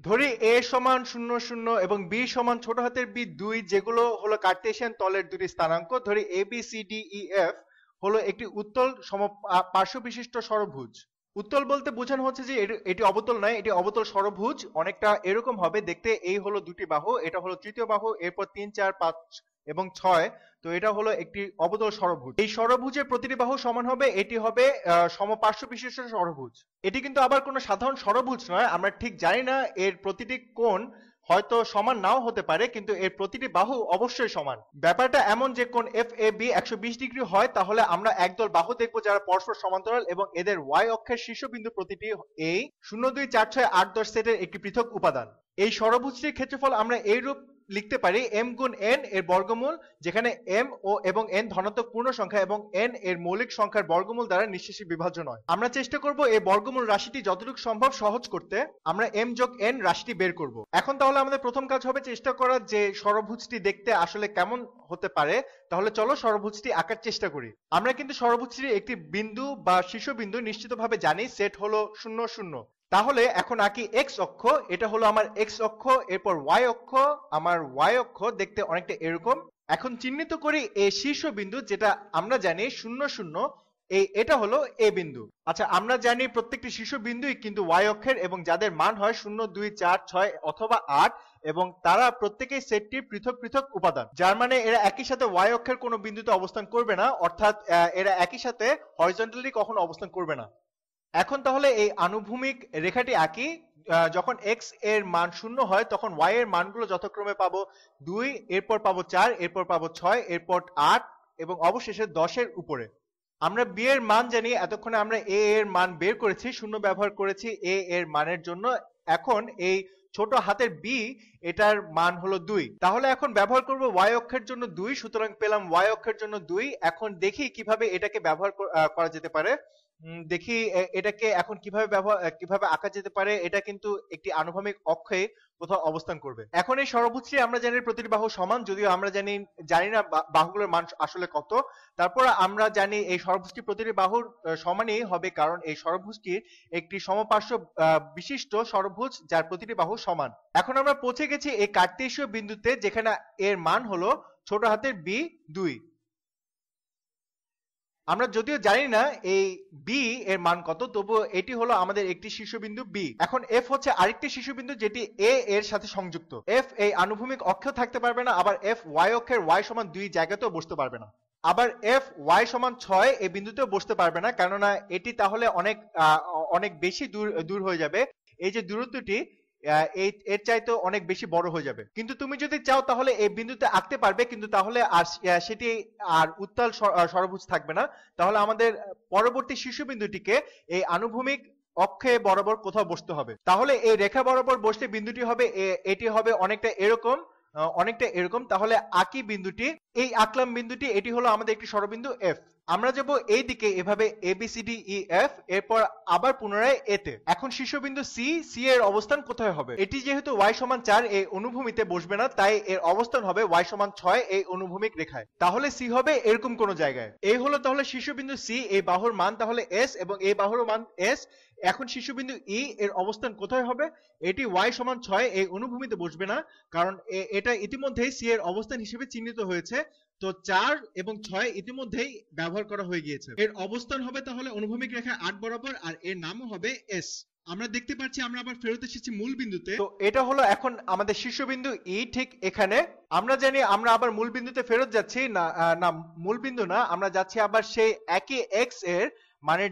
ধরি a সমান 0 0 এবং b সমান ছোট হাতের b 2, যেগুলো হলো কার্টেশিয়ান তলের দুটি স্থানাঙ্ক। ধরি a b c d e f হলো একটি উত্তল পার্শ্ব বিশিষ্ট ষড়ভুজ। উত্তল বলতে বোঝানো হচ্ছে যে এটি অবতল নয়, এটি অবতল ষড়ভুজ, অনেকটা এরকম হবে দেখতে। এই হলো দুটি বাহু, এটা হলো তৃতীয় বাহু, এরপর 3 4 5 এবং 6। তো এটা হলো একটি অবতল ষড়ভুজ। এই ষড়ভুজের প্রতিটি বাহু সমান হবে, এটি হবে সমপার্শ্ব বিশিষ্ট ষড়ভুজ। এটি কিন্তু আবার কোনো সাধারণ ষড়ভুজ নয়, আমরা ঠিক জানি না এর প্রতিটি কোণ হয়তো সমান নাও হতে পারে, কিন্তু এর প্রতিটি বাহু অবশ্যই সমান। ব্যাপারটা এমন যে কোণ FAB 120 ডিগ্রি হয়, তাহলে আমরা একদল বাহু দেখব যারা পরস্পর সমান্তরাল এবং এদের y অক্ষের শীর্ষবিন্দু প্রতিটি এই 0 2 4 6 8 10 সেটের একটি পৃথক উপাদান। এই ষড়ভুজটির ক্ষেত্রফল আমরা এইরূপ লিখতে পারি m গুণ n এর বর্গমূল, যেখানে m এবং n ধনাত্মক পূর্ণ সংখ্যা এবং n এর মৌলিক সংখ্যার বর্গমূল দ্বারা নিঃশেষে বিভাজ্য নয়। আমরা চেষ্টা করব এই বর্গমূল রাশিটি যতটুকু সম্ভব সহজ করতে। আমরা m যোগ n রাশিটি বের করব। এখন তাহলে আমাদের প্রথম কাজ হবে চেষ্টা করা যে ষড়ভুজটি দেখতে আসলে কেমন হতে পারে। তাহলে চলো ষড়ভুজটি আঁকার চেষ্টা করি। আমরা কিন্তু ষড়ভুজটির একটি বিন্দু বা শীর্ষবিন্দু নিশ্চিতভাবে জানি, সেট হলো 0 0। তাহলে এখন আঁকি x অক্ষ, এটা হলো আমার x অক্ষ, এরপর y অক্ষ, আমার y অক্ষ দেখতে অনেকটা এরকম। এখন চিহ্নিত করি এই শীর্ষবিন্দু, যেটা আমরা জানি 0 0, এটা হলো a বিন্দু। আচ্ছা, আমরা জানি প্রত্যেকটি শীর্ষবিন্দুই কিন্তু y অক্ষের এবং যাদের মান হয় 0 2 4 6 অথবা 8, এবং তারা প্রত্যেকেই সেটটির পৃথক পৃথক উপাদান, যার মানে এরা একই সাথে y অক্ষের কোনো বিন্দুতে অবস্থান করবে না, অর্থাৎ এরা একই সাথে হরিজন্টালি কখনো অবস্থান করবে না। এখন তাহলে এই আনুভূমিক রেখাটি আঁকি। যখন x এর মান 0 হয় তখন y এর মানগুলো যথাক্রমে পাবো 2, এরপর পাবো 4, এরপর পাবো 6, এরপর 8 এবং অবশেষে 10 এর উপরে। আমরা b এর মান জানি, এতক্ষণে আমরা a এর মান বের করেছি, 0 ব্যবহার করেছি a এর মানের জন্য। এখন এই ছোট হাতের b, এটার মান হলো 2। তাহলে এখন ব্যবহার করব y অক্ষের জন্য 2, সুতরাং পেলাম y অক্ষের জন্য 2। এখন দেখি কিভাবে এটাকে ব্যবহার করা যেতে পারে। দেখি এটাকে এখন কিভাবে আঁকা যেতে পারে। এটা কিন্তু একটি আনুভূমিক অক্ষে কোথাও অবস্থান করবে। এখন এই ষড়ভুজটি আমরা জানি প্রতিটি বাহু সমান, যদিও আমরা জানি না বাহুগুলোর মান আসলে কত। তারপর আমরা জানি এই ষড়ভুজটি প্রতিটি বাহুর সমানই হবে, কারণ এই ষড়ভুজটির একটি সমপার্শ্ব বিশিষ্ট ষড়ভুজ যার প্রতিটি বাহু সমান। এখন আমরা পৌঁছে গেছি এই কার্টেসীয় বিন্দুতে, যেখানে এর মান হলো ছোট হাতের b 2। আমরা যদিও জানি না এই b এর মান কত, তবুও এটি হলো আমাদের একটি শীর্ষবিন্দু b। এখন f হচ্ছে আরেকটি শীর্ষবিন্দু যেটি a এর সাথে সংযুক্ত। f এই আনুভূমিক অক্ষেও থাকতে পারবে না, আবার f y অক্ষের y সমান 2 জায়গাতেও বসতে পারবে না, আবার f y সমান 6 এই বিন্দুতেও বসতে পারবে না, কেননা এটি তাহলে অনেক বেশি দূর হয়ে যাবে। এই যে দূরত্বটি এর চাইতে অনেক বেশি বড় হয়ে যাবে। কিন্তু তুমি যদি চাও তাহলে এই বিন্দুতে আঁকতে পারবে, কিন্তু তাহলে আর সেটি আর উত্তল ষড়ভুজ থাকবে না। তাহলে আমাদের পরবর্তী শীর্ষবিন্দুটিকে এই আনুভূমিক অক্ষে বরাবর কোথাও বসতে হবে। তাহলে এই রেখা বরাবর বসলে বিন্দুটি হবে এটি হবে অনেকটা এরকম। তাহলে আঁকি বিন্দুটি, এই আঁকলাম বিন্দুটি, এটি হলো আমাদের একটি ষড়বিন্দু f। আমরা যাব এই দিকে এভাবে ABCDEF, এরপর আবার পুনরায় a তে। এখন শীর্ষবিন্দু C এর অবস্থান কোথায় হবে? এটি যেহেতু y সমান 4 এই অনুভূমিতে বসবে না, তাই এর অবস্থান হবে y সমান 6 এই অনুভূমিক রেখায়। তাহলে C হবে এরকম কোন জায়গায়। এই হলো তাহলে শীর্ষবিন্দু C, এই বাহুর মান তাহলে S এবং এই বাহুর মান S। এখন শীর্ষবিন্দু E এর অবস্থান কোথায় হবে? এটি y সমান 6 এই অনুভূমিতে বসবে না, কারণ এটা ইতিমধ্যেই C এর অবস্থান হিসেবে চিহ্নিত হয়েছে। তো 4 এবং 6 ইতিমধ্যেই ব্যবহার করা হয়ে গিয়েছে। এর অবস্থান হবে তাহলে অনুভূমিক রেখা 8 বরাবর, আর এর নামও হবে S। আমরা দেখতে পাচ্ছি আমরা আবার ফেরত এসেছি মূল বিন্দুতে। তো এটা হলো এখন আমাদের শীর্ষবিন্দু E, ঠিক এখানে। আমরা জানি আমরা আবার মূল বিন্দুতে ফেরত যাচ্ছি না, মূল বিন্দু না, আমরা যাচ্ছি আবার সেই একই x এর মানের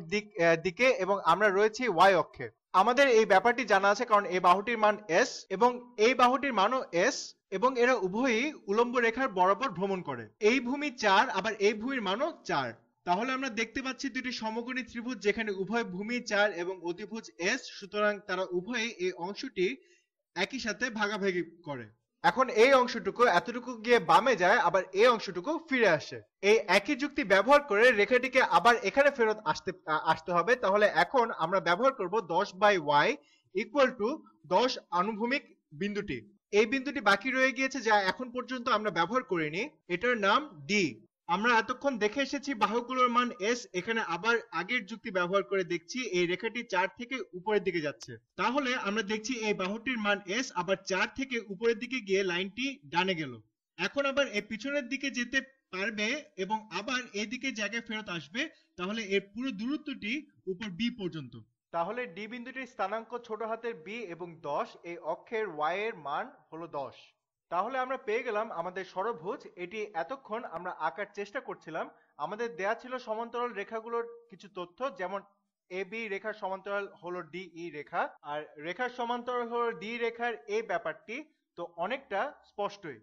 দিকে, এবং আমরা রয়েছি y অক্ষে। আমাদের এই ব্যাপারটি জানা আছে, কারণ এই বাহুটির মান s এবং এই বাহুটির মানও s, এবং এরা উভয়ই উলম্ব রেখার বরাবর ভ্রমণ করে। এই ভূমি 4, আবার এই ভূমির মানও 4। তাহলে আমরা দেখতে পাচ্ছি দুটি সমকোণী ত্রিভুজ, যেখানে উভয় ভূমি 4 এবং অতিভুজ s, সুতরাং তারা উভয়ই এই অংশটি একই সাথে ভাগাভাগি করে। এখন এই অংশটুকু এতটুকু গিয়ে বামে যায়, আবার এই অংশটুকু ফিরে আসে। এই একই যুক্তি ব্যবহার করে রেখাটিকে আবার এখানে ফেরত আসতে হবে। তাহলে এখন আমরা ব্যবহার করব 10/y = 10 আনুভূমিক বিন্দুটি। এই বিন্দুটি বাকি রয়ে গিয়েছে, যা এখন পর্যন্ত আমরা ব্যবহার করিনি, এটার নাম D। আমরা এতক্ষণ দেখে এসেছি বাহুগুলোর মান s, এখানে আবার আগের যুক্তি ব্যবহার করে দেখছি এই রেখাটি 4 থেকে উপরের দিকে যাচ্ছে। তাহলে আমরা দেখছি এই বাহুটির মান s, আবার 4 থেকে উপরের দিকে গিয়ে লাইনটি ডানে গেল। এখন আবার এই পিছনের দিকে যেতে পারবে এবং আবার এদিকে জায়গায় ফেরত আসবে, তাহলে এর পুরো দূরত্বটি উপর b পর্যন্ত। তাহলে d বিন্দুটির স্থানাঙ্ক ছোট হাতের b এবং 10, এই অক্ষের y এর মান হলো 10। তাহলে আমরা পেয়ে গেলাম আমাদের ষড়ভুজ। এটি এতক্ষণ আমরা আঁকার চেষ্টা করছিলাম। আমাদের দেয়া ছিল সমান্তরাল রেখাগুলোর কিছু তথ্য, যেমন AB রেখার সমান্তরাল হলো DE রেখা, আর রেখার সমান্তরাল হলো D রেখার এই ব্যাপারটি তো অনেকটা স্পষ্টই।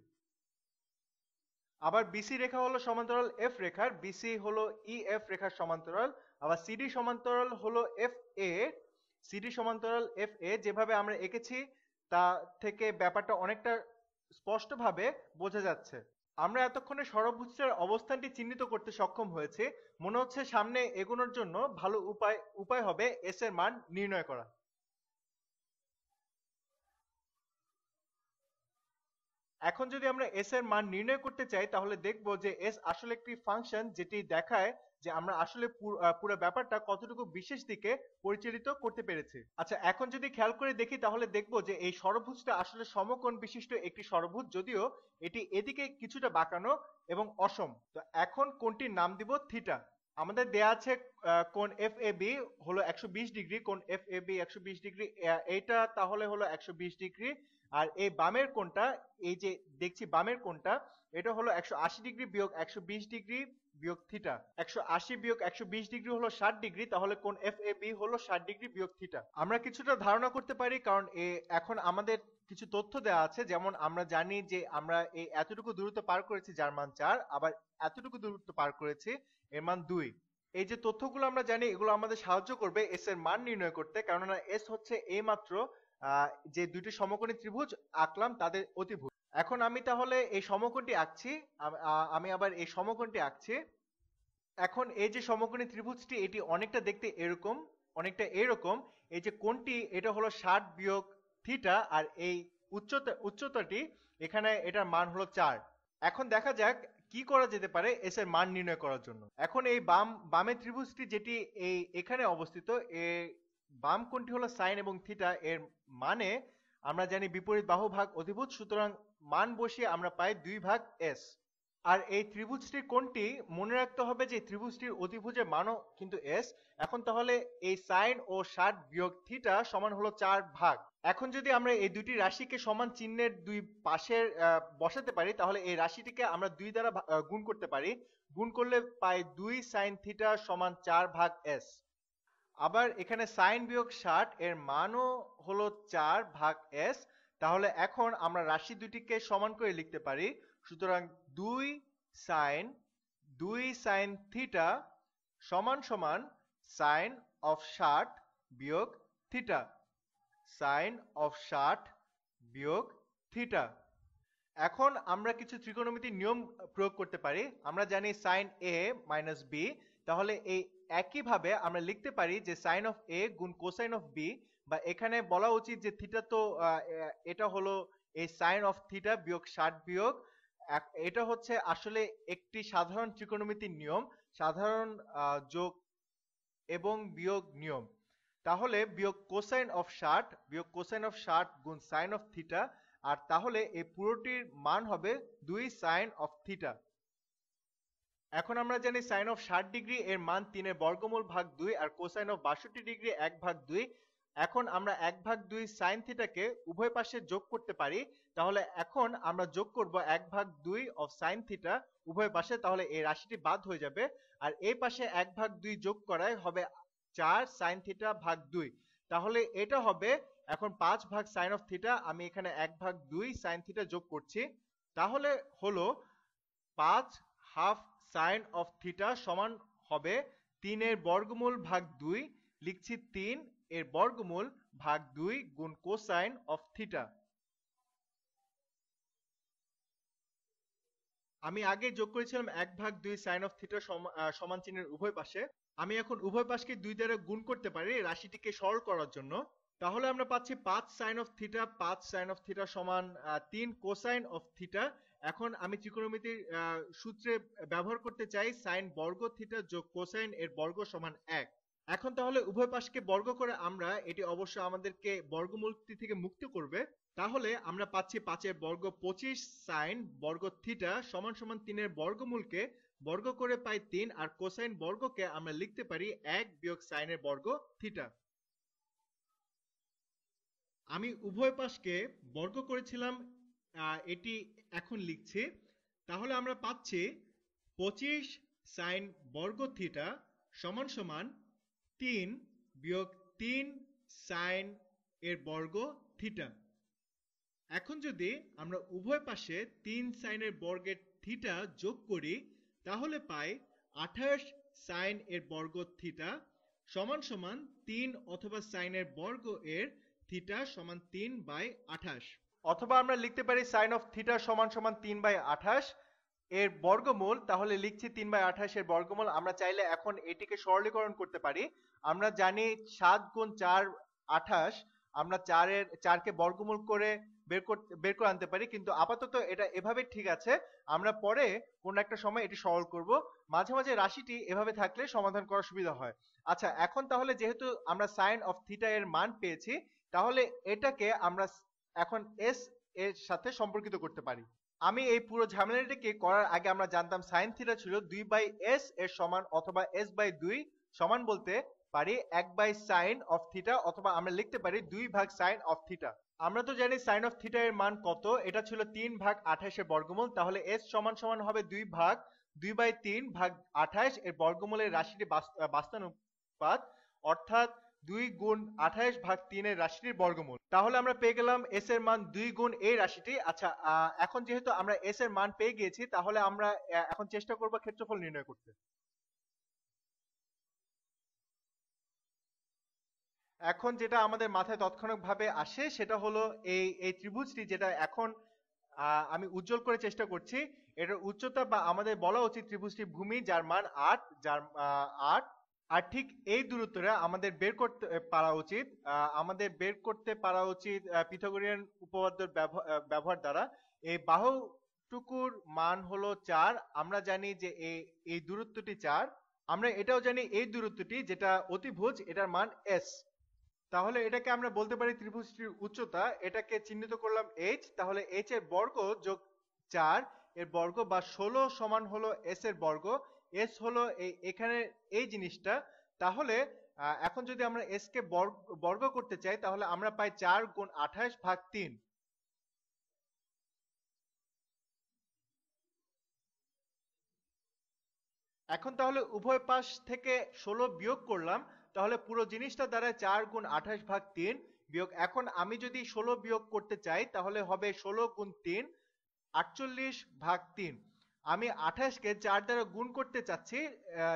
আবার BC রেখা হলো সমান্তরাল F রেখার, BC হলো EF রেখার সমান্তরাল। আবার CD সমান্তরাল হলো FA, CD সমান্তরাল FA। যেভাবে আমরা এঁকেছি তা থেকে ব্যাপারটা অনেকটা স্পষ্টভাবে বোঝা যাচ্ছে। আমরা এতক্ষণে ষড়ভুজটার অবস্থানটি চিহ্নিত করতে সক্ষম হয়েছি। মনে হচ্ছে সামনে এগোনোর জন্য ভালো উপায় হবে s এর মান নির্ণয় করা। এখন যদি আমরা s এর মান নির্ণয় করতে চাই, তাহলে দেখব যে s আসলে একটি ফাংশন যেটি দেখায় যে আমরা আসলে পুরো ব্যাপারটা কতটুকু বিশেষ দিকে পরিচালিত করতে পেরেছি। আচ্ছা, এখন যদি খেয়াল করে দেখি তাহলে দেখব যে এই ষড়ভুজটা আসলে সমকোণ বিশিষ্ট একটি ষড়ভুজ, যদিও এটি এদিকে কিছুটা বাঁকানো এবং অসম। তো এখন কোণটির নাম দিব থিটা। আমাদের দেয়া আছে কোণ FAB হলো 120 ডিগ্রি, কোণ FAB 120 ডিগ্রি, এইটা তাহলে হলো 120 ডিগ্রি। আর এই বামের কোণটা, এই যে দেখছি বামের কোণটা, এটা হলো 180 ডিগ্রি বিয়োগ 120 ডিগ্রি বিয়োগ থিটা। 180 বিয়োগ 120 ডিগ্রি হলো 60 ডিগ্রি, তাহলে কোণ FAB হলো 60 ডিগ্রি বিয়োগ থিটা। আমরা কিছুটা ধারণা করতে পারি, কারণ এখন আমাদের কিছু তথ্য দেওয়া আছে। যেমন আমরা জানি যে আমরা এই এতটুকু দূরত্ব পার করেছি যার মান 4, আবার এতটুকু দূরত্ব পার করেছি এর মান 2। এই যে তথ্যগুলো আমরা জানি, এগুলো আমাদের সাহায্য করবে s এর মান নির্ণয় করতে, কেননা s হচ্ছে এইমাত্র যে দুইটি সমকোণী ত্রিভুজ আঁকলাম তাদের অতিভুজ। এখন আমি তাহলে এই সমকোণটি আঁকছি। আমি আবার এই সমকোণটি আঁকছি। এখন এই যে সমকোণী ত্রিভুজটি, এটি অনেকটা দেখতে এরকম, অনেকটা এরকম। এই যে কোণটি, এটা হলো 60 বিয়োগ থিটা, আর এই উচ্চতাটি এখানে, এটার মান হলো 4। এখন দেখা যাক কি করা যেতে পারে s এর মান নির্ণয় করার জন্য। এখন এই বামের ত্রিভুজটি যেটি এখানে অবস্থিত, বাম কোণটি হলো সাইন এবং থিটা, এর মানে আমরা জানি বিপরীত বাহু ভাগ অধিভুজ, সুতরাং মান বসিয়ে আমরা পাই 2 ভাগ s। আর এই ত্রিভুজটির কোণটি মনে রাখতে হবে যে ত্রিভুজটির অতিভুজের মানও কিন্তু s। এখন তাহলে এই সাইন ও 60 বিয়োগ থিটা সমান হলো 4 ভাগ। এখন যদি আমরা এই দুটি রাশিকে সমান চিহ্নের দুই পাশের বসাতে পারি, তাহলে এই রাশিটিকে আমরা 2 দ্বারা গুণ করতে পারি। গুণ করলে পাই 2 সাইন থিটা সমান 4 ভাগ s। আবার এখানে সাইন বিয়োগ 60 এর মানও হলো 4 ভাগ s। তাহলে এখন আমরা রাশি দুটিকে সমান করে লিখতে পারি। সুতরাং 2 সাইন থিটা সমান সমান সাইন অফ 60 বিয়োগ থিটা, সাইন অফ 60 বিয়োগ থিটা। এখন আমরা কিছু ত্রিকোণমিতির নিয়ম প্রয়োগ করতে পারি। আমরা জানি সাইন a মাইনাস b, তাহলে এই একইভাবে আমরা লিখতে পারি যে সাইন অফ a গুণ কোসাইন অফ b, বা এখানে বলা উচিত যে থিটা তো এটা হলো এই সাইন অফ থিটা বিয়োগ 60 বিয়োগ, এটা হচ্ছে আসলে একটি সাধারণ ত্রিকোণমিতির নিয়ম, সাধারণ যোগ এবং বিয়োগ নিয়ম। তাহলে বিয়োগ কোসাইন অফ 60 বিয়োগ কোসাইন অফ 60 গুণ সাইন অফ থিটা, আর তাহলে এই পুরোটির মান হবে 2 সাইন অফ থিটা। এখন আমরা জানি সাইন অফ 60 ডিগ্রি এর মান 3 এর বর্গমূল ভাগ 2, আর কোসাইন অফ 62 ডিগ্রি 1 ভাগ 2। এখন আমরা 1 ভাগ 2 সাইন থিটাকে উভয় পাশে যোগ করতে পারি। তাহলে এখন আমরা যোগ করব 1 ভাগ 2 অফ সাইন থিটা উভয় পাশে, তাহলে এই রাশিটি বাদ হয়ে যাবে। আর এই পাশে 1 ভাগ 2 যোগ করায় হবে 4 সাইন থিটা ভাগ 2। তাহলে এটা হবে এখন 5 ভাগ সাইন অফ থিটা, আমি এখানে 1 ভাগ 2 সাইন থিটা যোগ করছি। তাহলে হলো 5 হাফ সাইন অফ থিটা সমান হবে 3 এর বর্গমূল ভাগ 2, লিখছি 3 এর বর্গমূল ভাগ 2 গুণ কোসাইন অফ থিটা। আমি আগে যোগ করেছিলাম 1 ভাগ 2 সাইন অফ থিটা সমান চিহ্নের উভয় পাশে। আমি এখন উভয় পাশকে 2 দ্বারা গুণ করতে পারি রাশিটিকে সরল করার জন্য। তাহলে আমরা পাচ্ছি 5 সাইন অফ থিটা সমান 3 কোসাইন অফ থিটা। এখন আমি ত্রিকোণমিতির সূত্রে ব্যবহার করতে চাই সাইন বর্গ থিটা যোগ কোসাইন এর বর্গ সমান 1। এখন তাহলে উভয় পাশকে বর্গ করে আমরা এটি অবশ্য আমাদেরকে বর্গমূলটি থেকে মুক্ত করবে। তাহলে আমরা পাচ্ছি 5 এর বর্গ 25 সাইন বর্গ থিটা সমান সমান 3 এর বর্গমূলকে বর্গ করে পাই 3, আর কোসাইন বর্গকে আমরা লিখতে পারি 1 বিয়োগ সাইনের বর্গ থিটা। আমি উভয় পাশকে বর্গ করেছিলাম, এটি এখন লিখছি। তাহলে আমরা পাচ্ছি 25 সাইন বর্গ থিটা সমান সমান 3 বিয়োগ 3 সাইন এর বর্গ থিটা। এখন যদি আমরা উভয় পাশে 3 সাইনের বর্গের থিটা যোগ করি তাহলে পাই 28 সাইন এর বর্গ থিটা সমান সমান 3 অথবা সাইনের বর্গ এর থিটা সমান 3/28, অথবা আমরা লিখতে পারি সাইন অফ থিটা সমান সমান 3/28 এর বর্গমূল। তাহলে লিখছি 3/28 এর বর্গমূল। আমরা চাইলে এখন এটিকে সরলীকরণ করতে পারি। আমরা জানি 7 গুণ 4 28, আমরা 4 কে বর্গমূল করে বের করে আনতে পারি, কিন্তু আপাতত এটা এভাবে ঠিক আছে। আমরা পরে কোন একটা সময় এটি সরল করব। মাঝে মাঝে রাশিটি এভাবে থাকলে সমাধান করা সুবিধা হয়। আচ্ছা, এখন তাহলে যেহেতু আমরা সাইন অফ থিটা এর মান পেয়েছি, তাহলে এটাকে আমরা এখন এস এর সাথে সম্পর্কিত করতে পারি। আমি এই পুরো ঝামেলাটিকে করার আগে আমরা জানতাম সাইন থিটা ছিল 2/s এর সমান, অথবা s/2 সমান বলতে পারি 1/sin অফ থিটা, অথবা আমরা লিখতে পারি 2/sin অফ থিটা। আমরা তো জানি সাইন অফ থিটা এর মান কত, এটা ছিল 3/28 এর বর্গমূল। তাহলে s সমান সমান হবে 2/3/28 এর বর্গমূলের রাশিটি বাস্তানুপাত, অর্থাৎ 2 গুণ 28/3 এর রাশিটির বর্গমূল। তাহলে আমরা পেয়ে গেলাম s এর মান 2 গুণ এই রাশিটি। আচ্ছা, এখন যেহেতু আমরা s এর মান পেয়ে গিয়েছি, তাহলে আমরা এখন চেষ্টা করব ক্ষেত্রফল নির্ণয় করতে। এখন যেটা আমাদের মাথায় তাৎক্ষণিকভাবে আসে সেটা হলো এই ত্রিভুজটি, যেটা এখন আমি উজ্জ্বল করে চেষ্টা করছি। এটার উচ্চতা, বা আমাদের বলা উচিত ত্রিভুজটির ভূমি, যার মান 8, যার 8। আর ঠিক এই দূরত্বটা আমাদের বের করতে পারা উচিত। আমাদের বের করতে পারা উচিত পিথাগোরিয়ান উপপাদ্যের ব্যবহার দ্বারা। এই বাহুটুকুর মান হলো 4। আমরা জানি যে এই দূরত্বটি 4। আমরা এটাও জানি এই দূরত্বটি, যেটা অতিভুজ, এটার মান s। তাহলে এটাকে আমরা বলতে পারি ত্রিভুজটির উচ্চতা। এটাকে চিহ্নিত করলাম h। তাহলে h এর বর্গ যোগ 4 এর বর্গ বা 16 সমান হলো s এর বর্গ। s হলো এখানে এই জিনিসটা। তাহলে এখন যদি আমরা s কে বর্গ করতে চাই, তাহলে আমরা পাই 4 গুণ 28/3। এখন তাহলে উভয় পাশ থেকে 16 বিয়োগ করলাম, তাহলে পুরো জিনিসটা দাঁড়ায় 4 গুণ 28/3 বিয়োগ। এখন আমি যদি 16 বিয়োগ করতে চাই, তাহলে হবে 16 গুণ 3 48/3। আমি 28 কে 4 দ্বারা গুণ করতে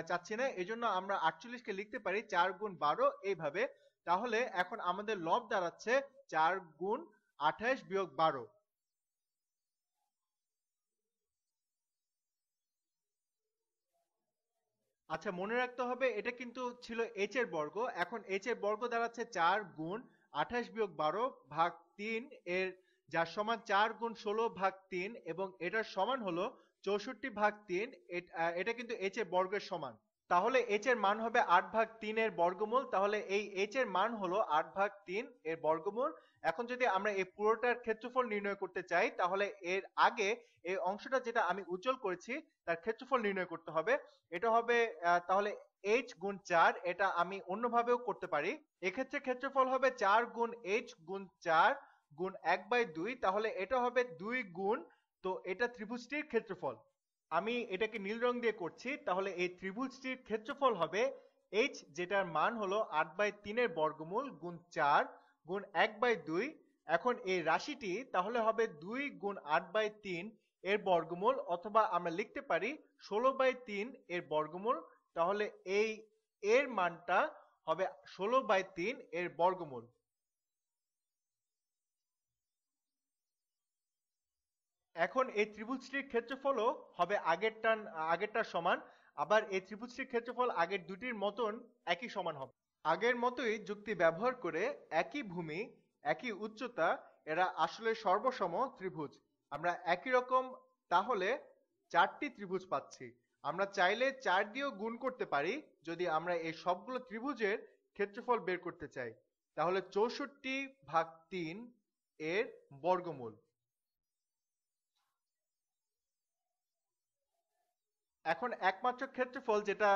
চাচ্ছি না, এজন্য আমরা 48 কে লিখতে পারি 4 গুণ 12 এইভাবে। তাহলে এখন আমাদের লব দাঁড়াচ্ছে 4 গুণ 28 বিয়োগ 12। আচ্ছা, মনে রাখতে হবে এটা কিন্তু ছিল h এর বর্গ। এখন h এর বর্গ দাঁড়াচ্ছে 4 গুণ 28 বিয়োগ 12 ভাগ 3 এর, যার সমান 4 গুণ 16 ভাগ 3, এবং এটার সমান হলো 64/3। এটা কিন্তু h এর বর্গের সমান। তাহলে h এর মান হবে 8/3 এর বর্গমূল। তাহলে এই h এর মান হলো 8/3 এর বর্গমূল। এখন যদি আমরা এই পুরোটার ক্ষেত্রফল নির্ণয় করতে চাই, তাহলে এর আগে এই অংশটা যেটা আমি উজ্জ্বল করেছি তার ক্ষেত্রফল নির্ণয় করতে হবে। এটা হবে তাহলে h গুণ 4। এটা আমি অন্যভাবেও করতে পারি। এক্ষেত্রে ক্ষেত্রফল হবে 4 গুণ h গুণ 4 গুণ 1/2। তাহলে এটা হবে 2 গুণ, তো এটা ত্রিভুজটির ক্ষেত্রফল। আমি এটাকে নীল রং দিয়ে করছি। তাহলে এই ত্রিভুজটির ক্ষেত্রফল হবে h, যেটার মান হলো 8/3 এর বর্গমূল গুণ 4 গুণ 1/2। এখন এই রাশিটি তাহলে হবে 2 গুণ 8/3 এর বর্গমূল, অথবা আমরা লিখতে পারি 16/3 এর বর্গমূল। তাহলে এর মানটা হবে 16/3 এর বর্গমূল। এখন এই ত্রিভুজটির ক্ষেত্রফলও হবে আগেরটার সমান। আবার এই ত্রিভুজটির ক্ষেত্রফল আগের দুটির মতন একই সমান হবে। আগের মতোই যুক্তি ব্যবহার করে একই ভূমি, একই উচ্চতা, এরা আসলে সর্বসম ত্রিভুজ। আমরা একই রকম তাহলে 4টি ত্রিভুজ পাচ্ছি। আমরা চাইলে 4 দিয়েও গুণ করতে পারি যদি আমরা এই সবগুলো ত্রিভুজের ক্ষেত্রফল বের করতে চাই। তাহলে 64/3 এর বর্গমূল। এখন একমাত্র ক্ষেত্রফল যেটা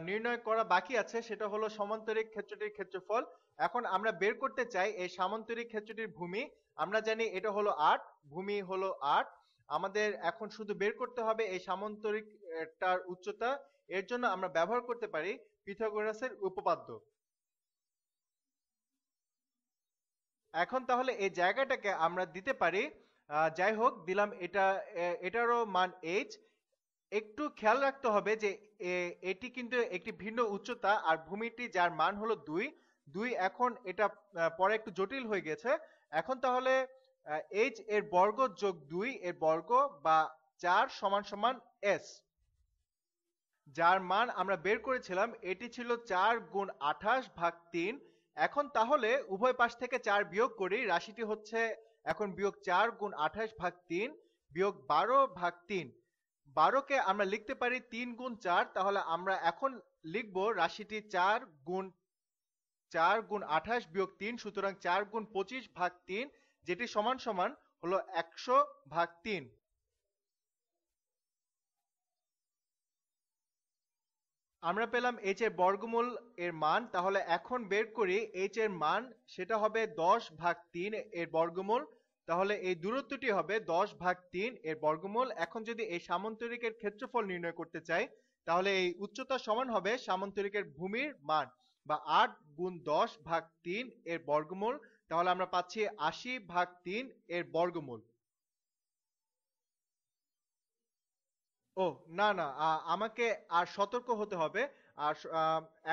নির্ণয় করা বাকি আছে সেটা হলো সমান্তরিক ক্ষেত্রটির ক্ষেত্রফল। এখন আমরা বের করতে চাই এই সামান্তরিক ক্ষেত্রটির ভূমি। আমরা জানি এটা হলো 8, ভূমি হলো 8। আমাদের এখন শুধু বের করতে হবে এই সামান্তরিকটার উচ্চতা। এর জন্য আমরা ব্যবহার করতে পারি পিথাগোরাসের উপপাদ্য। এখন তাহলে এই জায়গাটাকে আমরা দিতে পারি, যাই হোক দিলাম এটা, এটারও মান h। একটু খেয়াল রাখতে হবে যে এটি কিন্তু একটি ভিন্ন উচ্চতা আর ভূমিটি যার মান হলো 2। এখন এটা পরে একটু জটিল হয়ে গেছে। এখন তাহলে h এর বর্গ যোগ 2 এর বর্গ বা 4 সমান সমান s, যার মান আমরা বের করেছিলাম এটি ছিল 4 গুণ 28/3। এখন তাহলে উভয় পাশ থেকে 4 বিয়োগ করি, রাশিটি হচ্ছে এখন বিয়োগ 4 গুণ 28/3 বিয়োগ 12/3। 12কে আমরা লিখতে পারি 3 গুণ 4, তাহলে আমরা এখন লিখব রাশিটি 4 গুণ 28 বিয়োগ 3, সুতরাং 4 গুণ 25/3, যেটি সমান সমান হলো 100/3। আমরা পেলাম h এর বর্গমূল এর মান। তাহলে এখন বের করি h এর মান, সেটা হবে 10/3 এর বর্গমূল। তাহলে এই দূরত্বটি হবে 10/3 এর বর্গমূল। এখন যদি এই সামান্তরিকের ক্ষেত্রফল নির্ণয় করতে চাই তাহলে এই উচ্চতা সমান হবে সামান্তরিকের ভূমির মান বা 8 গুণ 10/3 এর বর্গমূল। তাহলে আমরা পাচ্ছি 80/3 এর বর্গমূল। ও না না, আমাকে আর সতর্ক হতে হবে। আর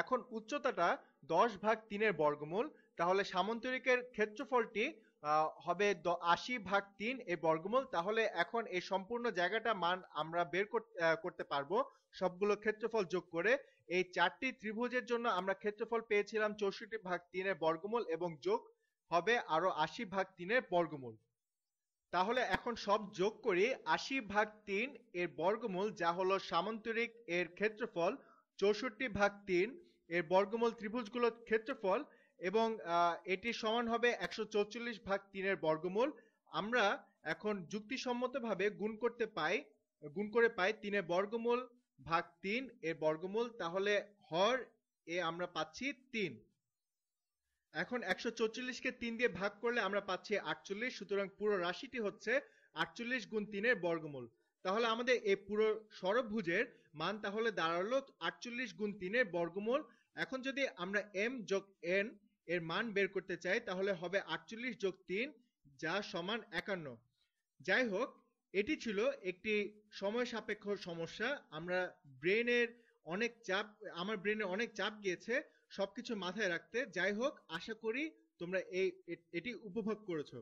এখন উচ্চতাটা 10/3 এর বর্গমূল। তাহলে সামান্তরিকের ক্ষেত্রফলটি হবে 80/3 এর বর্গমূল। তাহলে এখন এই সম্পূর্ণ জায়গাটা মান আমরা বের করতে পারবো সবগুলো ক্ষেত্রফল যোগ করে। এই 4টি ত্রিভুজের জন্য আমরা ক্ষেত্রফল পেয়েছিলাম 64/3 এর বর্গমূল এবং যোগ হবে আরো 80/3 এর বর্গমূল। তাহলে এখন সব যোগ করি 80/3 এর বর্গমূল, যা হলো সামান্তরিক এর ক্ষেত্রফল, 64/3 এর বর্গমূল ত্রিভুজগুলোর ক্ষেত্রফল, এবং এটি সমান হবে 144/3 এর বর্গমূল। আমরা এখন যুক্তিসম্মতভাবে গুণ করে পাই 3 এর বর্গমূল ভাগ 3 এর বর্গমূল। তাহলে হর এ আমরা পাচ্ছি 3। এখন 144কে 3 দিয়ে ভাগ করলে আমরা পাচ্ছি 48, সুতরাং পুরো রাশিটি হচ্ছে 48 গুণ 3 এর বর্গমূল। তাহলে আমাদের এই পুরো ষড়ভুজের মান তাহলে দাঁড়ালো 48 গুণ 3 এর বর্গমূল। এখন যদি আমরা m যোগ n এর মান বের করতে চাই তাহলে হবে 48 যোগ 3, যা সমান 51। যাই হোক, এটি ছিল একটি সময় সাপেক্ষ সমস্যা। আমার ব্রেনে অনেক চাপ গিয়েছে সবকিছু মাথায় রাখতে। যাই হোক, আশা করি তোমরা এটি উপভোগ করেছো।